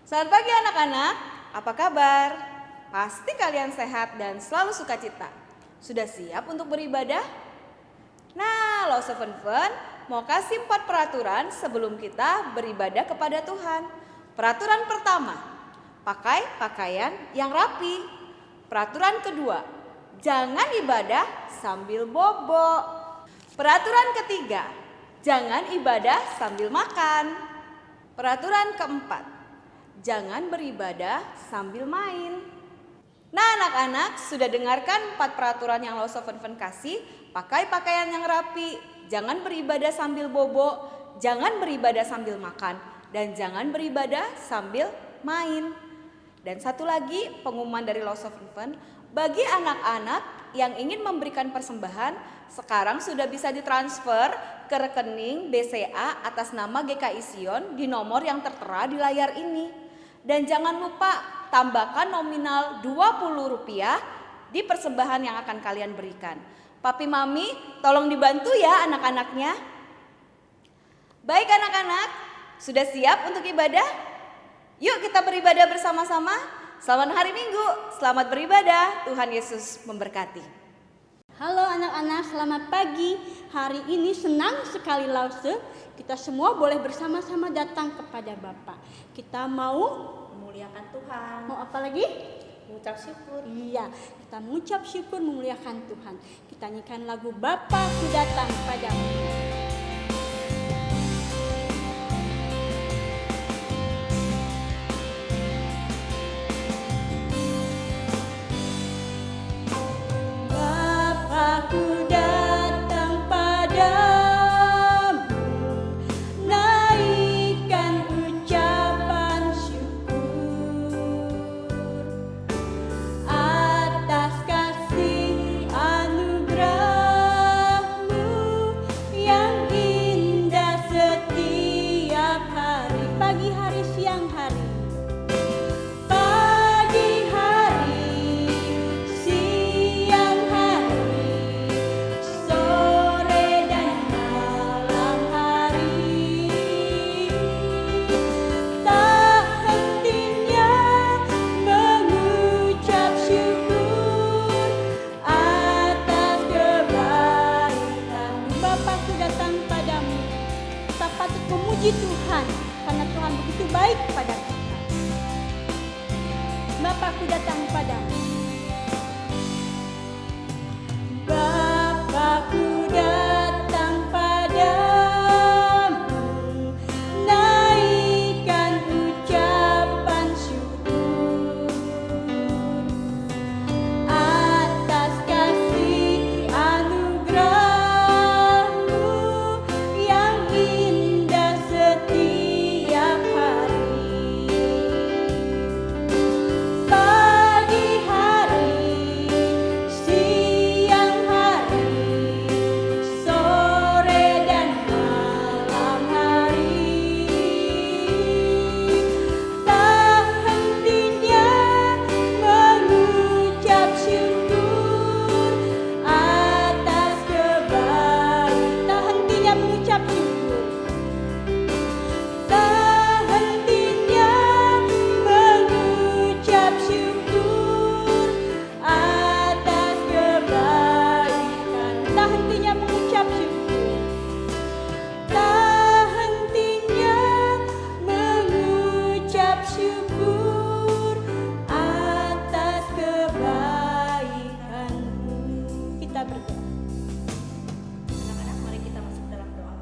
Selamat pagi anak-anak, apa kabar? Pasti kalian sehat dan selalu sukacita. Sudah siap untuk beribadah? Nah, Law Seven Fun mau kasih 4 peraturan sebelum kita beribadah kepada Tuhan. Peraturan pertama, pakai pakaian yang rapi. Peraturan kedua, jangan ibadah sambil bobo. Peraturan ketiga, jangan ibadah sambil makan. Peraturan keempat, jangan beribadah sambil main. Nah anak-anak, sudah dengarkan 4 peraturan yang Law Seven Fun kasih. Pakai pakaian yang rapi, jangan beribadah sambil bobo, jangan beribadah sambil makan, dan jangan beribadah sambil main. Dan satu lagi pengumuman dari Law Seven Fun, bagi anak-anak yang ingin memberikan persembahan, sekarang sudah bisa ditransfer ke rekening BCA atas nama GKI Sion di nomor yang tertera di layar ini. Dan jangan lupa tambahkan nominal Rp20 di persembahan yang akan kalian berikan. Papi Mami tolong dibantu ya anak-anaknya. Baik anak-anak, sudah siap untuk ibadah? Yuk kita beribadah bersama-sama. Selamat hari Minggu, selamat beribadah, Tuhan Yesus memberkati. Halo anak-anak, selamat pagi. Hari ini senang sekali Lause. Kita semua boleh bersama-sama datang kepada Bapa. Kita mau memuliakan Tuhan. Mau apa lagi? Mengucap syukur. Iya, kita mengucap syukur memuliakan Tuhan. Kita nyanyikan lagu Bapa-Ku Datang Padamu. Bapa-Ku datang padamu, naikkan ucapan syukur atas kasih anugerah-Mu yang indah setiap hari, pagi hari, siang hari. Pagi hari, siang hari, sore dan malam hari, tak hentinya mengucap syukur atas kebaikan-Mu. Bapa-Ku datang padamu. Kita patut memuji Tuhan karena Tuhan begitu baik kepada kita. Bapa-Ku datang padamu. Bapa-Ku datang padamu, naikkan ucapan syukur atas kasih anugerah-Mu yang indah setiap hari. Pagi hari, siang hari, sore dan malam hari, tak hentinya mengucap syukur atas kebaikan. Tak hentinya mengucap syukur. Tak hentinya mengucap syukur atas kebaikan. Tak hentinya mengucap syukur. Tak hentinya mengucap syukur atas kebaikan-Mu. Kita berdoa. Anak-anak, mari kita masuk dalam doa.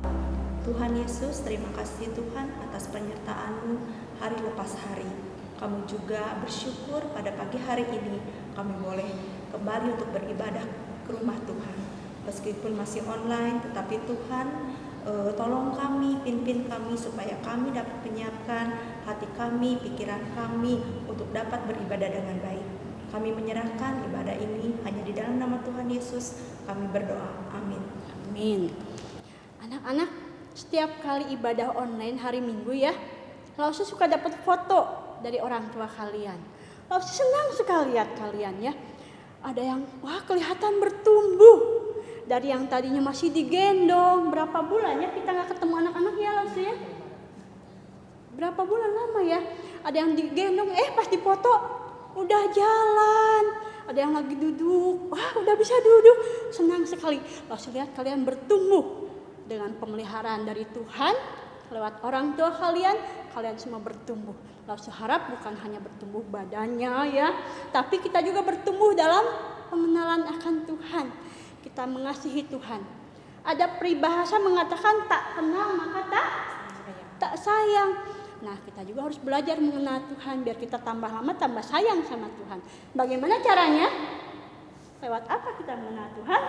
Tuhan Yesus, terima kasih Tuhan atas penyertaan-Mu hari lepas hari. Kami juga bersyukur pada pagi hari ini kami boleh kembali untuk beribadah ke rumah Tuhan. Meskipun masih online, tetapi Tuhan tolong kami, pimpin kami supaya kami dapat menyiapkan hati kami, pikiran kami untuk dapat beribadah dengan baik. Kami menyerahkan ibadah ini hanya di dalam nama Tuhan Yesus. Kami berdoa. Amin. Amin. Anak-anak, setiap kali ibadah online hari Minggu ya, Lause suka dapat foto dari orang tua kalian. Lause senang sekali lihat kalian ya. Ada yang wah kelihatan bertumbuh. Dari yang tadinya masih digendong, berapa bulan ya kita nggak ketemu anak-anak ya Lause ya? Berapa bulan lama ya? Ada yang digendong, pas dipoto udah jalan. Ada yang lagi duduk, wah udah bisa duduk, senang sekali. Lalu lihat kalian bertumbuh dengan pemeliharaan dari Tuhan. Lewat orang tua kalian semua bertumbuh. Lalu harap bukan hanya bertumbuh badannya ya, tapi kita juga bertumbuh dalam pengenalan akan Tuhan. Kita mengasihi Tuhan. Ada peribahasa mengatakan tak kenal maka tak sayang. Nah, kita juga harus belajar mengenal Tuhan biar kita tambah lama tambah sayang sama Tuhan. Bagaimana caranya? Lewat apa kita mengenal Tuhan?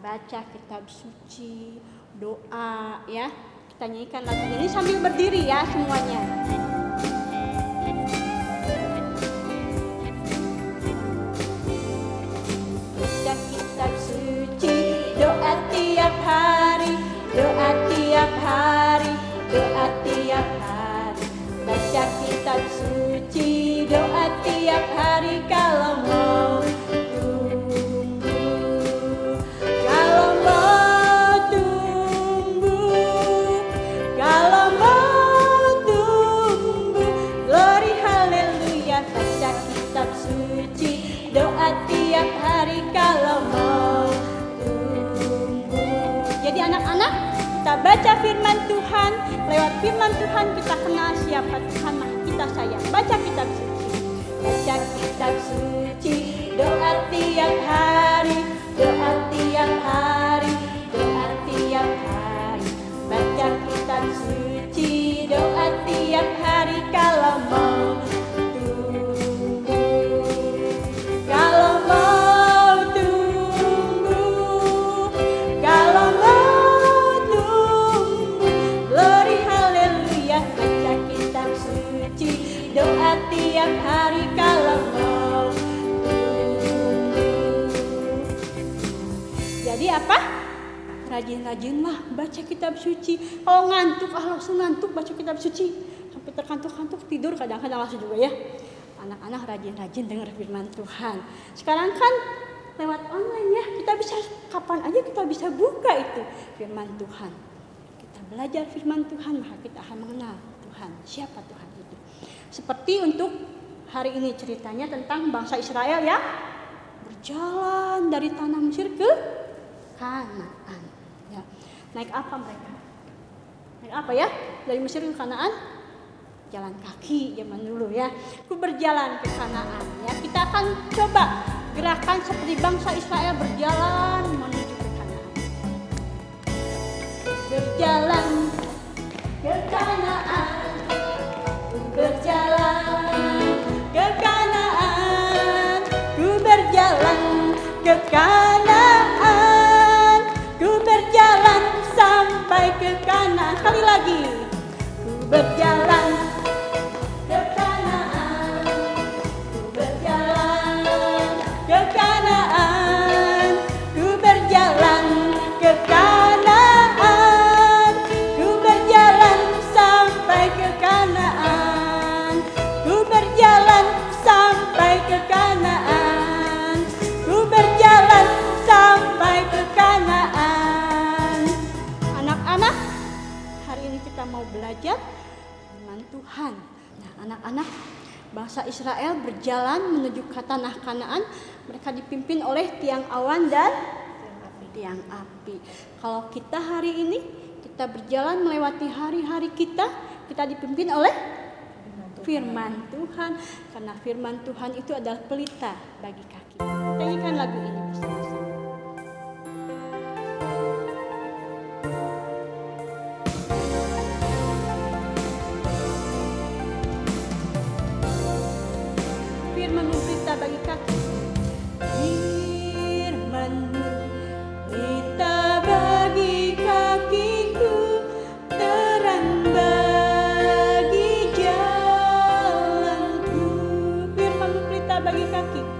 Baca kitab suci, doa ya. Kita nyanyikan lagu ini sambil berdiri ya semuanya. Baca kitab suci, doa tiap hari, doa tiap hari, doa tiap hari. Baca kitab suci, doa tiap hari kalau mau tumbuh. Kalau mau tumbuh, kalau mau tumbuh, glory haleluya. Baca kitab suci, doa tiap hari kalau mau tumbuh. Jadi anak-anak, kita baca firman Tuhan. Lewat firman Tuhan kita kenal siapa Tuhan, maka kita sayang. Baca kitab suci. Baca kitab suci, doa tiap hari, doa tiap hari, doa tiap hari. Baca kitab suci, doa tiap hari kalau mau tumbuh. Kalau mau tumbuh, kalau mau tumbuh, glory haleluya. Baca kitab suci, doa tiap hari kalau mau tumbuh. Jadi apa? Rajin-rajinlah baca kitab suci. Kalau ngantuk, langsung ngantuk baca kitab suci. Sampai terkantuk-kantuk tidur kadang-kadang langsung juga ya. Anak-anak rajin-rajin dengar firman Tuhan. Sekarang kan lewat online ya, kita bisa kapan aja kita bisa buka itu firman Tuhan. Kita belajar firman Tuhan, maka kita akan mengenal Tuhan, siapa Tuhan itu. Seperti untuk hari ini ceritanya tentang bangsa Israel yang berjalan dari tanah Mesir ke Kanaan. Ya. Naik apa mereka? Naik apa ya? Dari Mesir ke Kanaan? Jalan kaki zaman dulu ya. Ku berjalan ke Kanaan ya. Kita akan coba gerakan seperti bangsa Israel berjalan menuju ke Kanaan. Berjalan ke Kanaan, ku berjalan ke Kanaan, ku berjalan ke Kanaan, ku berjalan sampai ke Kanaan. Kali lagi, ku berjalan ke Kanaan, ku berjalan ke Kanaan, ku berjalan ke Kanaan, ku berjalan sampai ke Kanaan, ku berjalan sampai ke Kanaan, ku berjalan sampai ke Kanaan. Anak-anak, hari ini kita mau belajar firman Tuhan. Nah, anak-anak, bangsa Israel berjalan menuju ke tanah Kanaan. Mereka dipimpin oleh tiang awan dan tiang api. Kalau kita hari ini, kita berjalan melewati hari-hari kita dipimpin oleh firman Tuhan. Karena firman Tuhan itu adalah pelita bagi kaki. Nyanyikan lagu ini bersama-sama. Firman-Mu pelita bagi kaki. Firman-Mu pelita bagi kakiku, terang bagi jalanku. Firman-Mu pelita bagi kakiku.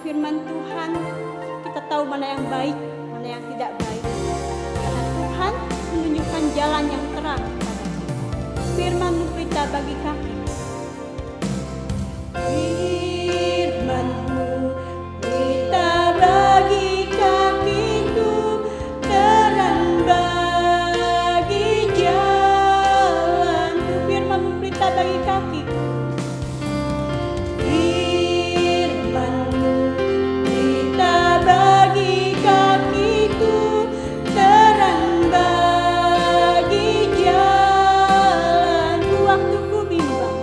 firman Tuhan, kita tahu mana yang baik, mana yang tidak baik. Karena Tuhan menunjukkan jalan yang terang kepada kita. Firman-Mu pelita bagi kaki. Firman-Mu pelita bagi kakiku, terang bagi jalanku. Firman-Mu pelita bagi kakiku. Firman-Mu pelita bagi kakiku, terang bagi jalanku. Waktu ku bimbang,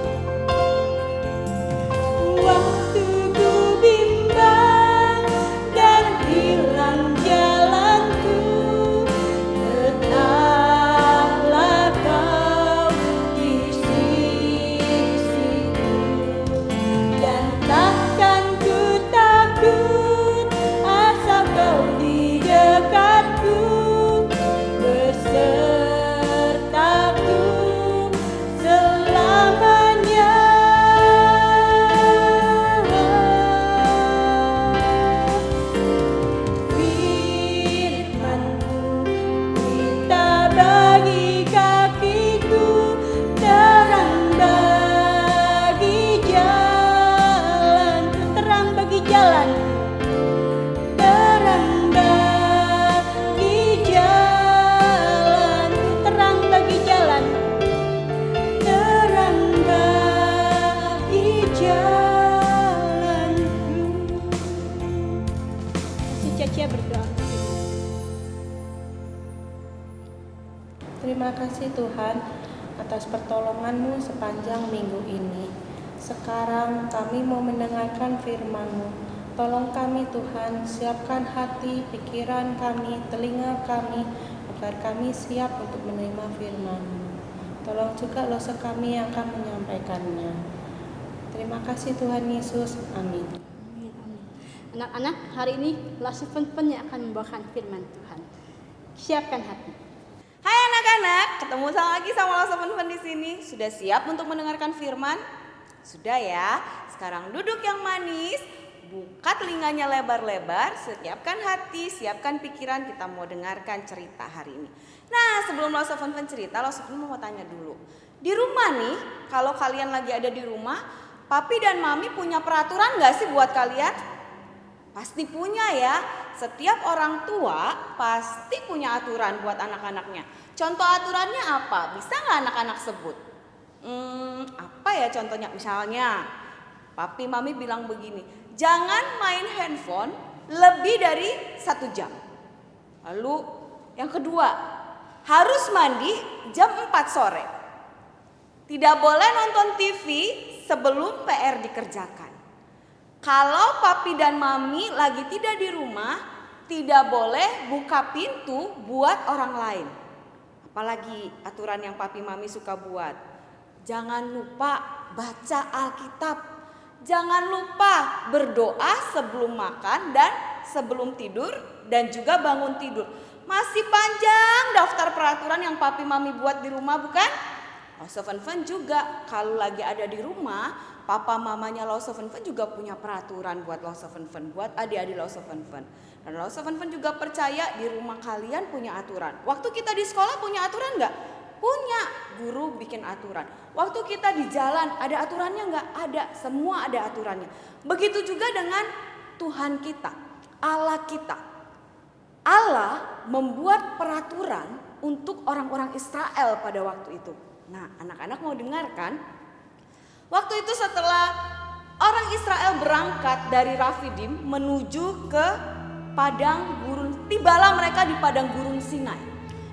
waktu ku bimbang dan hilang jalanku, tetaplah Kau di sisiku. Dan takkan ku takut asal Kau di dekatku, besertaku selamanya. Firman-Mu pelita bagi kakiku, terang bagi jalanku. Terang bagi jalanku, terang bagi jalanku. Terang bagi jalanku, terang bagi jalanku. Si Cacia berdoa. Terima kasih Tuhan atas pertolongan-Mu sepanjang minggu ini. Sekarang kami mau mendengarkan firman-Mu. Tolong kami Tuhan, siapkan hati, pikiran kami, telinga kami, agar kami siap untuk menerima firman-Mu. Tolong juga losa kami yang akan menyampaikannya. Terima kasih Tuhan Yesus. Amin. Amin, amin. Anak-anak, hari ini Last Fun yang akan membawakan firman Tuhan. Siapkan hati. Hai anak-anak, ketemu lagi sama Losa Fun di sini. Sudah siap untuk mendengarkan firman? Sudah ya. Sekarang duduk yang manis, buka telinganya lebar-lebar, siapkan hati, siapkan pikiran. Kita mau dengarkan cerita hari ini. Nah, sebelum Losa Fun cerita, Losa Fun mau tanya dulu. Di rumah nih, kalau kalian lagi ada di rumah, papi dan mami punya peraturan gak sih buat kalian? Pasti punya ya. Setiap orang tua pasti punya aturan buat anak-anaknya. Contoh aturannya apa? Bisa nggak anak-anak sebut? Apa ya contohnya? Misalnya, papi mami bilang begini, jangan main handphone lebih dari 1 jam. Lalu yang kedua, harus mandi jam 4 sore. Tidak boleh nonton TV sebelum PR dikerjakan. Kalau papi dan mami lagi tidak di rumah, tidak boleh buka pintu buat orang lain. Apalagi aturan yang papi mami suka buat. Jangan lupa baca Alkitab. Jangan lupa berdoa sebelum makan dan sebelum tidur dan juga bangun tidur. Masih panjang daftar peraturan yang papi mami buat di rumah, bukan? Losa Fun juga kalau lagi ada di rumah, papa mamanya Losa Fun juga punya peraturan buat Losa Fun, buat adik-adik Losa Fun. Dan Losa Fun juga percaya di rumah kalian punya aturan. Waktu kita di sekolah punya aturan nggak? Punya, guru bikin aturan. Waktu kita di jalan ada aturannya nggak? Ada, semua ada aturannya. Begitu juga dengan Tuhan kita, Allah kita. Allah membuat peraturan untuk orang-orang Israel pada waktu itu. Nah, anak-anak mau dengarkan? Waktu itu setelah orang Israel berangkat dari Rafidim menuju ke padang gurun, tibalah mereka di padang gurun Sinai.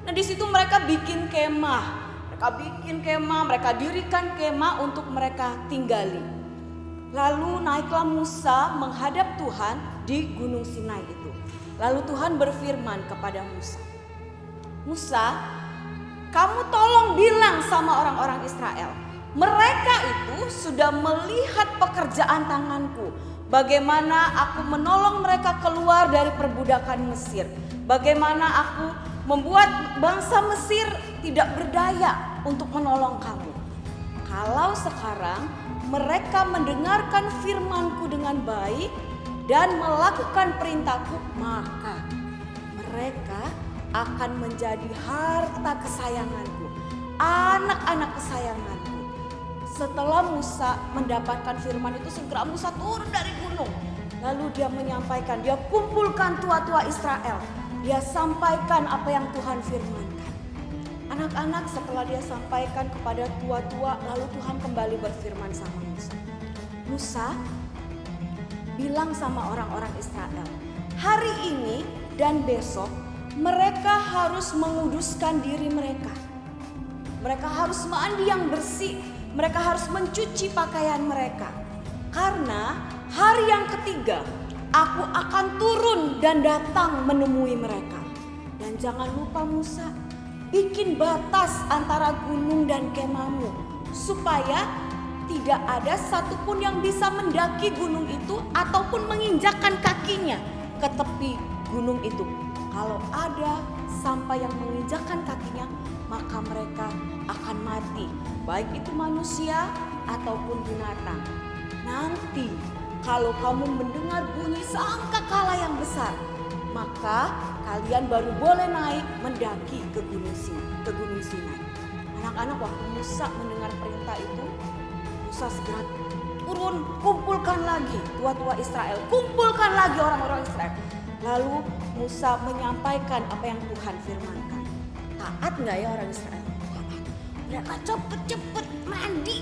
Nah, di situ mereka bikin kemah, mereka dirikan kemah untuk mereka tinggali. Lalu naiklah Musa menghadap Tuhan di gunung Sinai itu. Lalu Tuhan berfirman kepada Musa, Musa, kamu tolong bilang sama orang-orang Israel, mereka itu sudah melihat pekerjaan tanganku. Bagaimana aku menolong mereka keluar dari perbudakan Mesir. Bagaimana aku membuat bangsa Mesir tidak berdaya untuk menolong kamu. Kalau sekarang mereka mendengarkan firmanku dengan baik dan melakukan perintahku, maka mereka akan menjadi harta kesayanganku, anak-anak kesayanganku. Setelah Musa mendapatkan firman itu, segera Musa turun dari gunung. Lalu dia menyampaikan, dia kumpulkan tua-tua Israel. Dia sampaikan apa yang Tuhan firmankan. Anak-anak, setelah dia sampaikan kepada tua-tua, lalu Tuhan kembali berfirman sama Musa. Musa bilang sama orang-orang Israel, hari ini dan besok mereka harus menguduskan diri mereka. Mereka harus mandi yang bersih. Mereka harus mencuci pakaian mereka. Karena hari yang ketiga aku akan turun dan datang menemui mereka. Dan jangan lupa Musa, bikin batas antara gunung dan kemahmu, supaya tidak ada satupun yang bisa mendaki gunung itu ataupun menginjakkan kakinya ke tepi gunung itu. Kalau ada sampai yang menginjakkan kakinya, maka mereka akan mati, baik itu manusia ataupun binatang. Nanti kalau kamu mendengar bunyi sangkakala yang besar, maka kalian baru boleh naik mendaki ke Gunung Sinai. Anak-anak, waktu Musa mendengar perintah itu, Musa segera turun, kumpulkan lagi tua-tua Israel, kumpulkan lagi orang-orang Israel. Lalu Musa menyampaikan apa yang Tuhan firmankan. Taat nggak ya orang Israel? Taat. Mereka cepet-cepet mandi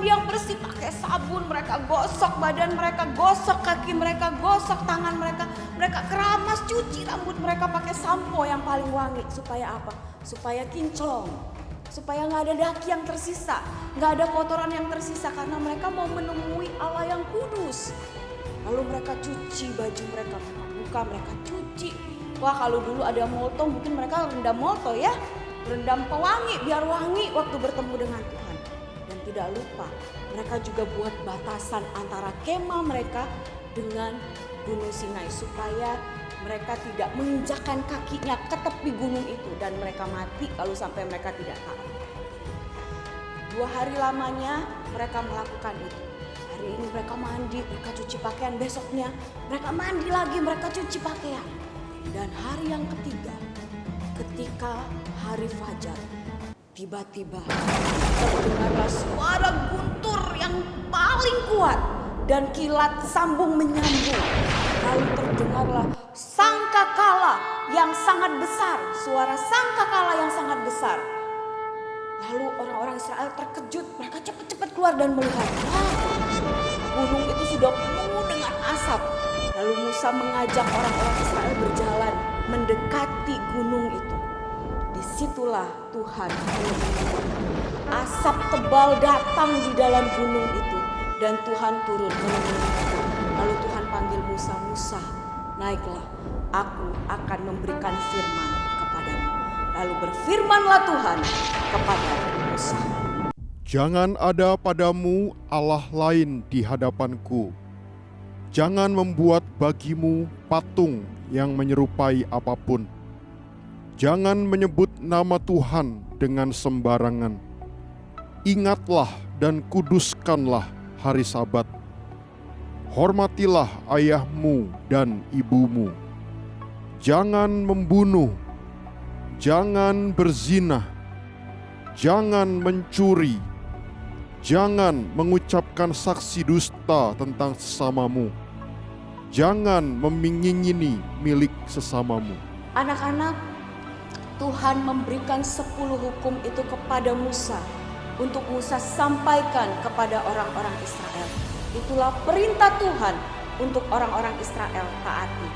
yang bersih pakai sabun. Mereka gosok badan mereka, gosok kaki mereka, gosok tangan mereka. Mereka keramas, cuci rambut mereka pakai sampo yang paling wangi. Supaya apa? Supaya kinclong. Supaya nggak ada daki yang tersisa, nggak ada kotoran yang tersisa, karena mereka mau menemui Allah yang kudus. Lalu mereka cuci baju mereka buka, mereka cuci. Wah, kalau dulu ada molto mungkin mereka rendam molto ya, rendam pewangi biar wangi waktu bertemu dengan Tuhan. Dan tidak lupa mereka juga buat batasan antara kemah mereka dengan Gunung Sinai, supaya mereka tidak menginjakkan kakinya ke tepi gunung itu dan mereka mati kalau sampai mereka tidak taat. 2 hari lamanya mereka melakukan itu. Hari ini mereka mandi, mereka cuci pakaian, besoknya mereka mandi lagi, mereka cuci pakaian. Dan hari yang ketiga, ketika hari fajar, tiba-tiba terdengarlah suara guntur yang paling kuat dan kilat sambung menyambung. Lalu terdengarlah sangkakala yang sangat besar, suara sangkakala yang sangat besar. Lalu orang-orang Israel terkejut, mereka cepat-cepat keluar dan melihat, gunung itu sudah penuh dengan asap. Lalu Musa mengajak orang-orang Israel berjalan mendekati gunung itu. Disitulah Tuhan menurunkan asap tebal datang di dalam gunung itu dan Tuhan turun menemui mereka. Lalu Tuhan panggil Musa, Musa, naiklah, aku akan memberikan firman kepadamu. Lalu berfirmanlah Tuhan kepada Musa. Jangan ada padamu Allah lain di hadapanku. Jangan membuat bagimu patung yang menyerupai apapun. Jangan menyebut nama Tuhan dengan sembarangan. Ingatlah dan kuduskanlah hari Sabat. Hormatilah ayahmu dan ibumu. Jangan membunuh. Jangan berzina. Jangan mencuri. Jangan mengucapkan saksi dusta tentang sesamamu. Jangan memingini milik sesamamu. Anak-anak, Tuhan memberikan 10 hukum itu kepada Musa untuk Musa sampaikan kepada orang-orang Israel. Itulah perintah Tuhan untuk orang-orang Israel taati.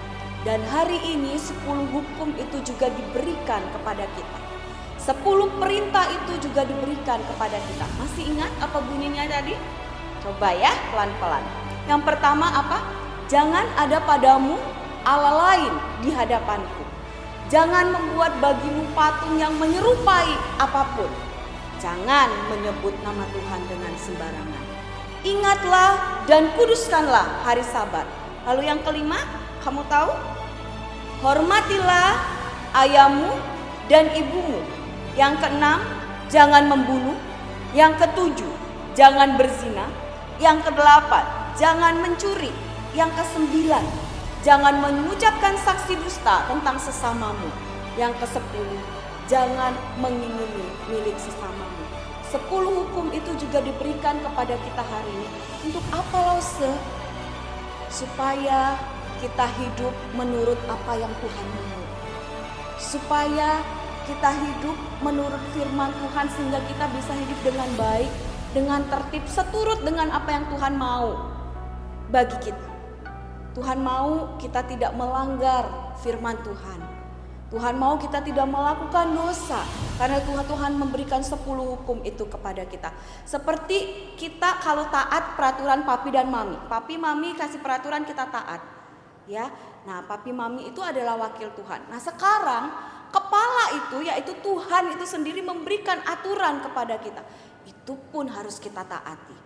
Dan hari ini 10 hukum itu juga diberikan kepada kita. 10 perintah itu juga diberikan kepada kita. Masih ingat apa bunyinya tadi? Coba ya pelan-pelan. Yang pertama apa? Jangan ada padamu Allah lain di hadapanku. Jangan membuat bagimu patung yang menyerupai apapun. Jangan menyebut nama Tuhan dengan sembarangan. Ingatlah dan kuduskanlah hari Sabat. Lalu yang kelima, kamu tahu? Hormatilah ayahmu dan ibumu. Yang keenam, jangan membunuh. Yang ketujuh, jangan berzina. Yang kedelapan, jangan mencuri. Yang ke-9, jangan mengucapkan saksi dusta tentang sesamamu. Yang ke-10, jangan mengingini milik sesamamu. 10 hukum itu juga diberikan kepada kita hari ini. Untuk apa Lause? Supaya kita hidup menurut apa yang Tuhan mau. Supaya kita hidup menurut firman Tuhan sehingga kita bisa hidup dengan baik, dengan tertib, seturut dengan apa yang Tuhan mau bagi kita. Tuhan mau kita tidak melanggar firman Tuhan. Tuhan mau kita tidak melakukan dosa karena Tuhan memberikan 10 hukum itu kepada kita. Seperti kita kalau taat peraturan papi dan mami. Papi mami kasih peraturan kita taat. Ya. Nah, papi mami itu adalah wakil Tuhan. Nah, sekarang kepala itu yaitu Tuhan itu sendiri memberikan aturan kepada kita. Itu pun harus kita taati.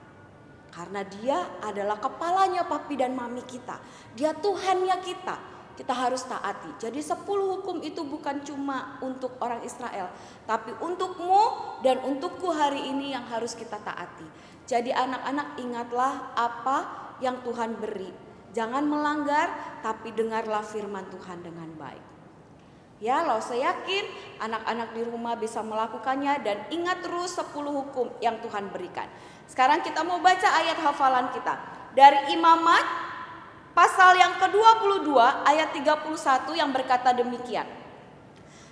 Karena dia adalah kepalanya papi dan mami kita. Dia Tuhannya kita. Kita harus taati. Jadi 10 hukum itu bukan cuma untuk orang Israel, tapi untukmu dan untukku hari ini yang harus kita taati. Jadi anak-anak ingatlah apa yang Tuhan beri. Jangan melanggar, tapi dengarlah firman Tuhan dengan baik. Ya, saya yakin anak-anak di rumah bisa melakukannya dan ingat terus 10 hukum yang Tuhan berikan. Sekarang kita mau baca ayat hafalan kita. Dari Imamat pasal yang ke-22 ayat 31 yang berkata demikian.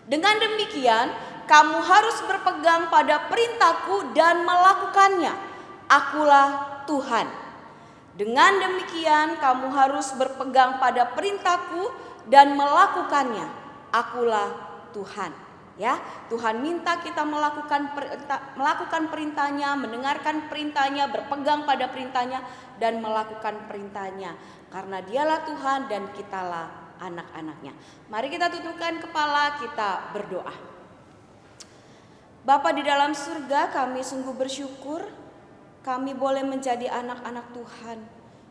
Dengan demikian, kamu harus berpegang pada perintahku dan melakukannya. Akulah Tuhan. Dengan demikian, kamu harus berpegang pada perintahku dan melakukannya. Akulah Tuhan. Ya, Tuhan minta kita melakukan perintahnya, mendengarkan perintahnya, berpegang pada perintahnya dan melakukan perintahnya. Karena dialah Tuhan dan kitalah anak-anaknya. Mari kita tundukkan kepala, kita berdoa. Bapa di dalam surga, kami sungguh bersyukur kami boleh menjadi anak-anak Tuhan.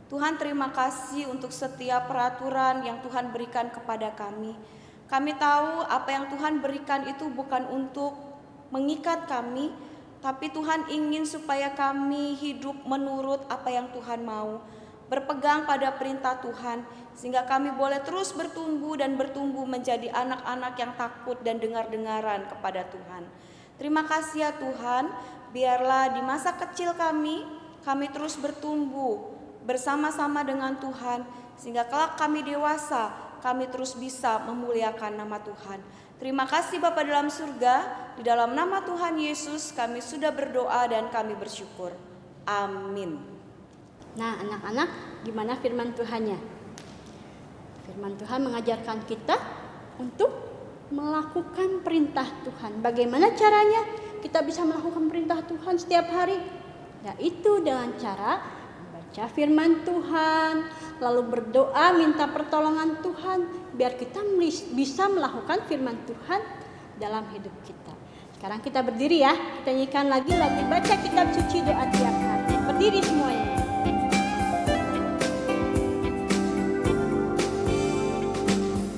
Tuhan, terima kasih untuk setiap peraturan yang Tuhan berikan kepada kami. Kami tahu apa yang Tuhan berikan itu bukan untuk mengikat kami, tapi Tuhan ingin supaya kami hidup menurut apa yang Tuhan mau. Berpegang pada perintah Tuhan, sehingga kami boleh terus bertumbuh dan bertumbuh menjadi anak-anak yang takut dan dengar-dengaran kepada Tuhan. Terima kasih ya Tuhan, biarlah di masa kecil kami terus bertumbuh bersama-sama dengan Tuhan, sehingga kelak kami dewasa, kami terus bisa memuliakan nama Tuhan. Terima kasih Bapa dalam surga, di dalam nama Tuhan Yesus kami sudah berdoa dan kami bersyukur. Amin. Nah, anak-anak, gimana firman Tuhannya? Firman Tuhan mengajarkan kita untuk melakukan perintah Tuhan. Bagaimana caranya kita bisa melakukan perintah Tuhan setiap hari? Yaitu dengan cara baca firman Tuhan, lalu berdoa minta pertolongan Tuhan, biar kita bisa melakukan firman Tuhan dalam hidup kita. Sekarang kita berdiri ya, kita nyanyikan lagi lagu baca kitab suci doa tiap hari. Berdiri semuanya.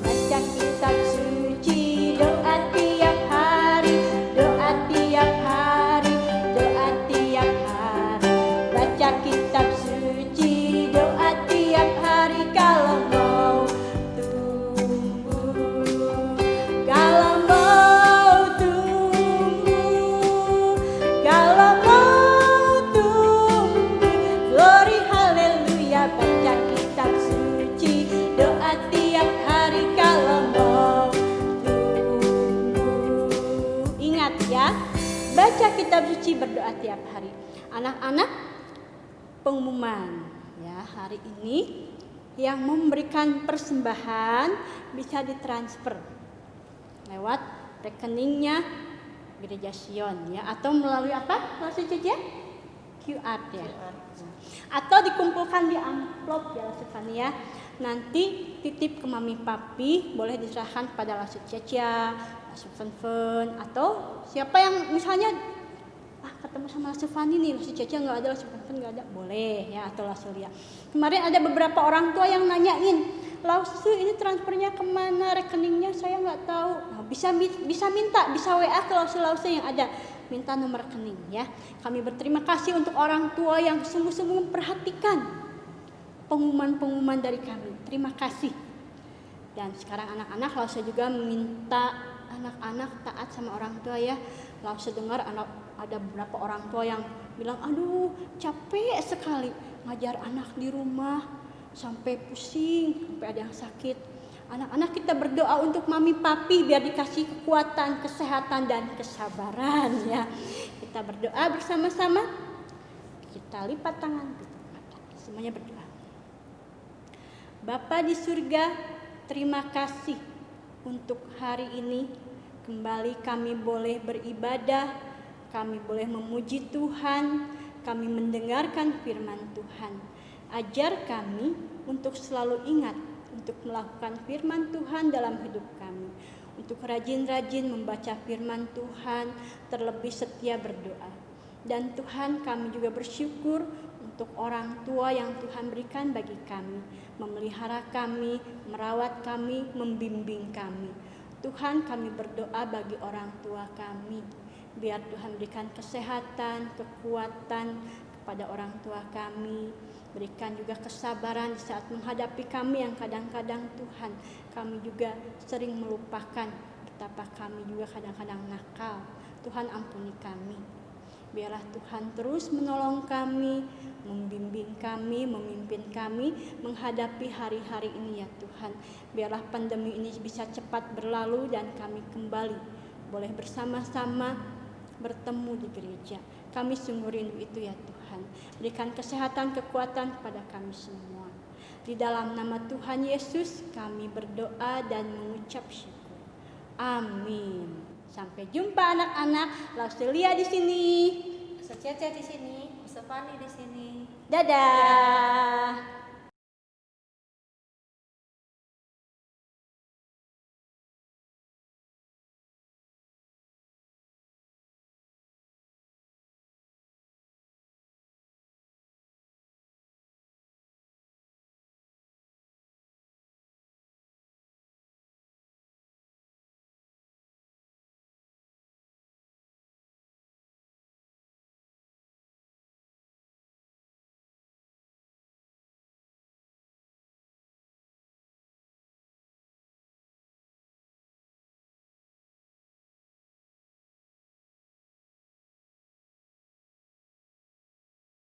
Baca kitab suci doa tiap hari, doa tiap hari, doa tiap hari. Baca kitab suci doa tiap hari kalau mau tumbuh, kalau mau tumbuh, kalau mau tumbuh. Glory haleluya, baca kitab suci doa tiap hari kalau mau tumbuh. Ingat ya, baca kitab suci, berdoa tiap hari. Anak-anak, pengumuman ya, hari ini yang memberikan persembahan bisa ditransfer lewat rekeningnya Gereja Sion ya, atau melalui apa? Langsung saja QR ya. Atau dikumpulkan di amplop ya Stefania. Nanti titip ke mami papi, boleh diserahkan kepada Lasu Caca, Lasu Fen, atau siapa yang misalnya ketemu sama Lasu Fani nih, Lasu Caca nggak ada, Lasu Fen nggak ada, boleh ya, atau Lasu Lia. Kemarin ada beberapa orang tua yang nanyain, Lasu ini transfernya kemana, rekeningnya saya nggak tahu. Nah, bisa WA ke Lasu yang ada, minta nomor rekening ya. Kami berterima kasih untuk orang tua yang sungguh-sungguh memperhatikan pengumuman-pengumuman dari kami. Terima kasih. Dan sekarang anak-anak, Lause juga meminta anak-anak taat sama orang tua ya. Lause dengar ada beberapa orang tua yang bilang, aduh capek sekali ngajar anak di rumah, sampai pusing, sampai ada yang sakit. Anak-anak, kita berdoa untuk mami papi biar dikasih kekuatan, kesehatan, dan kesabaran ya. Kita berdoa bersama-sama. Kita lipat tangan, semuanya berdoa. Bapa di surga, terima kasih untuk hari ini. Kembali kami boleh beribadah, kami boleh memuji Tuhan, kami mendengarkan firman Tuhan. Ajar kami untuk selalu ingat untuk melakukan firman Tuhan dalam hidup kami, untuk rajin-rajin membaca firman Tuhan, terlebih setia berdoa. Dan Tuhan, kami juga bersyukur untuk orang tua yang Tuhan berikan bagi kami, memelihara kami, merawat kami, membimbing kami. Tuhan, kami berdoa bagi orang tua kami, biar Tuhan berikan kesehatan, kekuatan kepada orang tua kami. Berikan juga kesabaran di saat menghadapi kami yang kadang-kadang Tuhan, kami juga sering melupakan betapa kami juga kadang-kadang nakal. Tuhan, ampuni kami. Biarlah Tuhan terus menolong kami, membimbing kami, memimpin kami menghadapi hari-hari ini ya Tuhan. Biarlah pandemi ini bisa cepat berlalu dan kami kembali boleh bersama-sama bertemu di gereja. Kami sungguh rindu itu ya Tuhan. Berikan kesehatan, kekuatan kepada kami semua. Di dalam nama Tuhan Yesus kami berdoa dan mengucap syukur. Amin. Sampai jumpa anak-anak. Lauselia di sini. Secece di sini, Stefani di sini. Dadah.